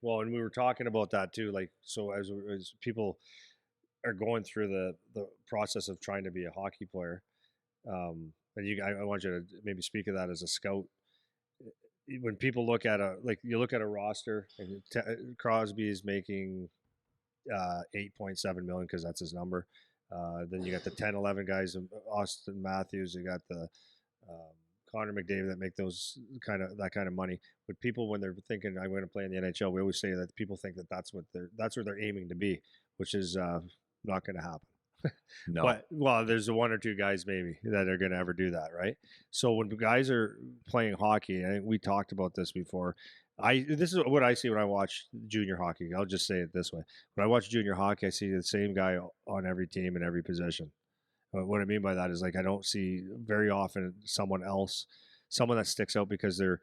Well, and we were talking about that too. Like, so as people are going through the process of trying to be a hockey player, and I want you to maybe speak of that as a scout. When people look at you look at a roster, and Crosby is making 8.7 million because that's his number. Then you got the 10, 11 guys, Austin Matthews. You got the Connor McDavid that make that kind of money. But people, when they're thinking I'm going to play in the NHL, we always say that people think that that's where they're aiming to be, which is not going to happen. No. But there's one or two guys maybe that are going to ever do that, right? So when guys are playing hockey, I think we talked about this before. This is what I see when I watch junior hockey. I'll just say it this way: when I watch junior hockey, I see the same guy on every team in every position. What I mean by that is, like, I don't see very often someone that sticks out because they're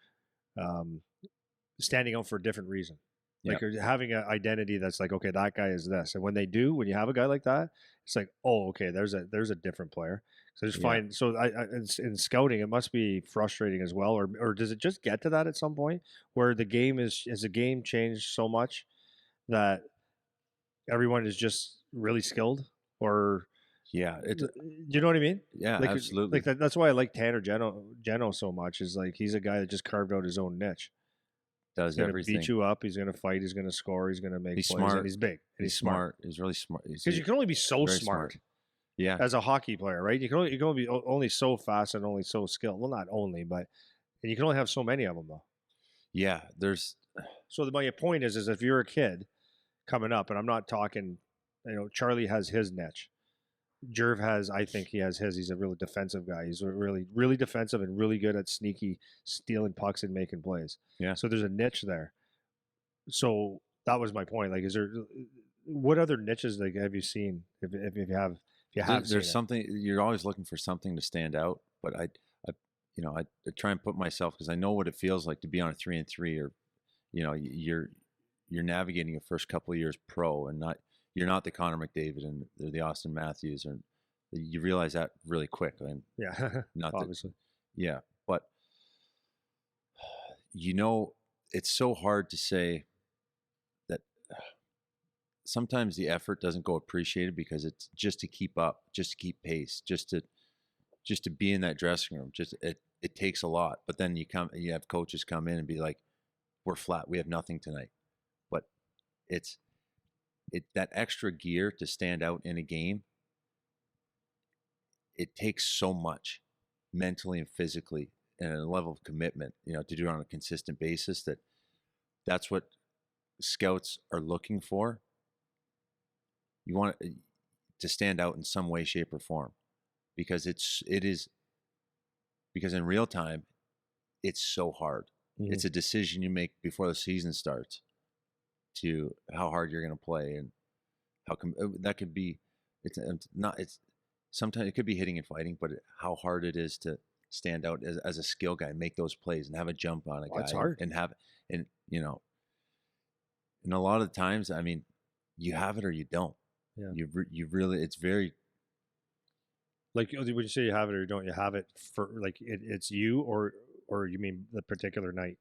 standing out for a different reason. Like, having an identity that's like, okay, that guy is this. And when you have a guy like that, it's like, oh, okay, there's a different player. So I just find, so in scouting, it must be frustrating as well. Or does it just get to that at some point where the game has the game changed so much that everyone is just really skilled? Or yeah, you know what I mean? Yeah, like, absolutely. Like that's why I like Tanner Geno so much. Is like, he's a guy that just carved out his own niche. Does he's everything. Beat you up. He's going to fight. He's going to score. He's going to make plays. Smart. And he's big. And he's smart. He's really smart. Because you can only be so smart. Yeah. As a hockey player, right? You can only be only so fast and only so skilled. Well, not only, but you can only have so many of them, though. Yeah. So my point is if you're a kid coming up, and I'm not talking, Charlie has his niche. Jerv I think he has his. He's a really defensive guy. He's really, really defensive and really good at sneaky stealing pucks and making plays. Yeah. So there's a niche there. So that was my point. Like, what other niches have you seen? If you have, there's something, you're always looking for something to stand out. But I try and put myself, because I know what it feels like to be on a 3-3, or you're navigating your first couple of years pro, and you're not the Connor McDavid and the Austin Matthews, and you realize that really quick. And not obviously. But it's so hard to say that sometimes the effort doesn't go appreciated because it's just to keep up, just to keep pace, just to be in that dressing room. It takes a lot. But then you have coaches come in and be like, we're flat. We have nothing tonight. But that extra gear to stand out in a game, it takes so much mentally and physically, and a level of commitment, to do it on a consistent basis. That's what scouts are looking for. You want to stand out in some way, shape, or form, because because in real time, it's so hard. Mm-hmm. It's a decision you make before the season starts to how hard you're going to play, and that could be. Sometimes it could be hitting and fighting, but how hard it is to stand out as a skill guy, make those plays, and have a jump on a guy. It's hard. And a lot of the times, I mean, you have it or you don't. Yeah. You really, it's very. Like, when you say you have it or you don't, you have it for, like, it's you, or you mean the particular night?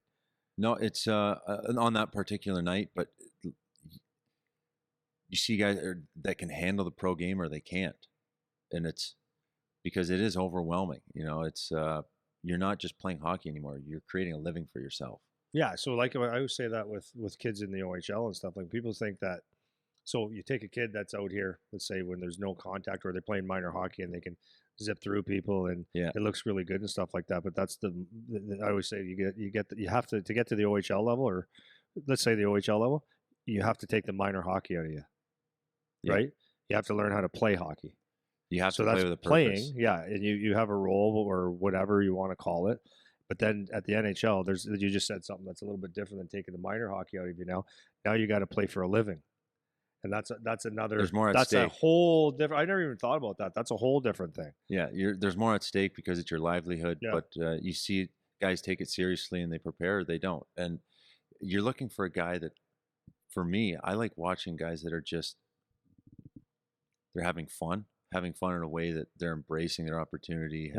No, it's on that particular night, but you see guys that can handle the pro game or they can't. And it's because it is overwhelming. It's you're not just playing hockey anymore. You're creating a living for yourself. Yeah. So, like, I always say that with kids in the OHL and stuff, like, people think that, so you take a kid that's out here, let's say when there's no contact, or they're playing minor hockey and they can zip through people and it looks really good and stuff like that. But that's I always say you have to get to the OHL level, or let's say the OHL level, you have to take the minor hockey out of you, right? You have to learn how to play hockey. You have to play with a purpose. And you have a role or whatever you want to call it. But then at the NHL, you just said something that's a little bit different than taking the minor hockey out of you now. Now you got to play for a living. And that's another. There's more at stake. That's a whole different. I never even thought about that. That's a whole different thing. Yeah, there's more at stake because it's your livelihood. Yeah. But you see guys take it seriously and they prepare, or they don't. And you're looking for a guy that, for me, I like watching guys that are just, they're having fun in a way that they're embracing their opportunity,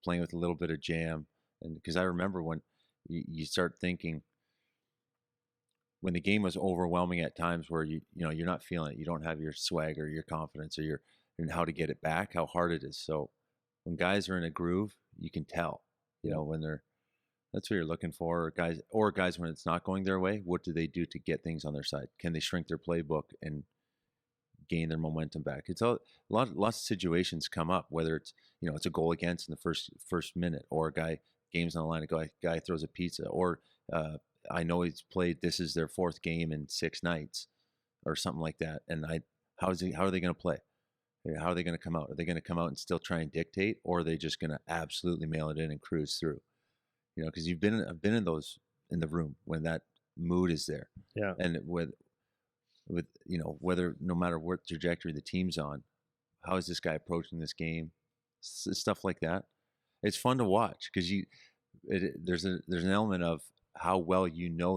playing with a little bit of jam. And because I remember when you start thinking, when the game was overwhelming at times where you're not feeling it, you don't have your swag or your confidence or your and how to get it back, how hard it is. So when guys are in a groove, you can tell, when they're that's what you're looking for. Or guys when it's not going their way, what do they do to get things on their side? Can they shrink their playbook and gain their momentum back? It's lots of situations come up, whether it's it's a goal against in the first minute, or a game's on the line, a guy throws a pizza, or I know he's played, this is their 4th game in 6 nights or something like that, and how are they going to play? How are they going to come out? Are they going to come out and still try and dictate, or are they just going to absolutely mail it in and cruise through? Because I've been in those, in the room when that mood is there, Yeah. and with whether, no matter what trajectory the team's on, how is this guy approaching this game, stuff like that. It's fun to watch because there's an element of how well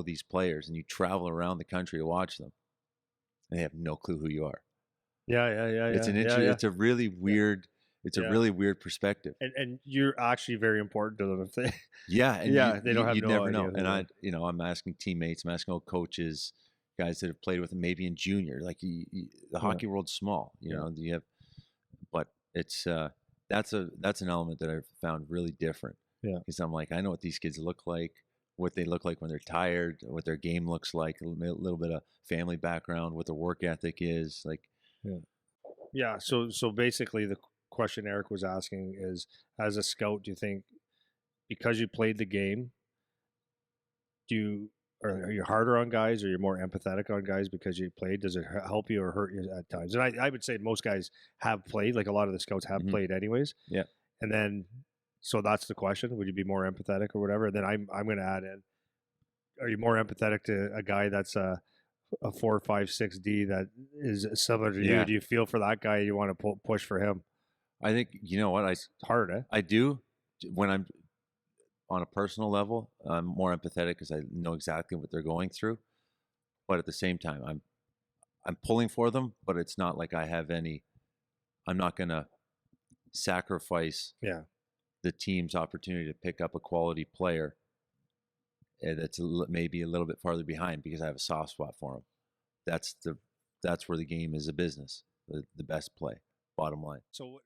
these players, and you travel around the country to watch them, and they have no clue who you are. Yeah. It's a really weird. It's a really weird perspective. And you're actually very important to them if they. They don't have you'd no never idea know. And I'm asking teammates, I'm asking old coaches, guys that have played with them maybe in junior. Like the hockey world's small. You have, but it's that's an element that I've found really different. Yeah. Because I'm like, I know what these kids look like, what they look like when they're tired, what their game looks like, a little bit of family background, what their work ethic is like. Yeah. So basically, the question Eric was asking is, as a scout, do you think because you played the game, are you harder on guys, or you're more empathetic on guys because you played? Does it help you or hurt you at times? And I would say most guys have played, like a lot of the scouts have played anyways. Yeah. And then, so that's the question: would you be more empathetic or whatever? And then I'm going to add in: are you more empathetic to a guy that's a 4, 5, 6D that is similar to you? Do you feel for that guy? You want to push for him? I think it's hard. I do when I'm on a personal level. I'm more empathetic because I know exactly what they're going through. But at the same time, I'm pulling for them. But it's not like I have any. I'm not going to sacrifice the team's opportunity to pick up a quality player that's maybe a little bit farther behind because I have a soft spot for him. That's where the game is a business. The best play, bottom line. So